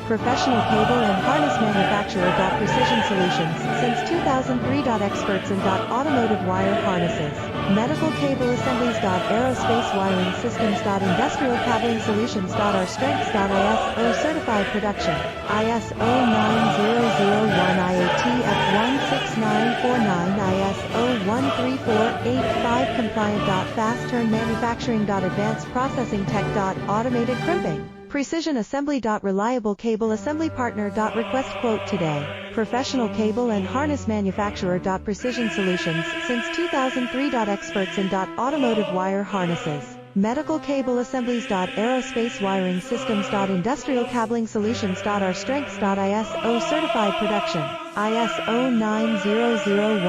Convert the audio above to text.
Professional cable and harness manufacturer. Precision Solutions, since 2003. Experts in automotive wire harnesses, medical cable assemblies. Aerospace wiring systems. Industrial cabling solutions. Our strengths. ISO certified production, ISO 9001, IATF 16949, ISO 13485 compliant. Fast turn manufacturing. Advanced processing tech. Automated crimping, precision assembly. Reliable cable assembly partner. Request quote today. Professional cable and harness manufacturer. Precision Solutions, since 2003. Experts in automotive wire harnesses, medical cable assemblies. Aerospace wiring systems. Industrial cabling solutions. Our strengths. ISO certified production, ISO 9001.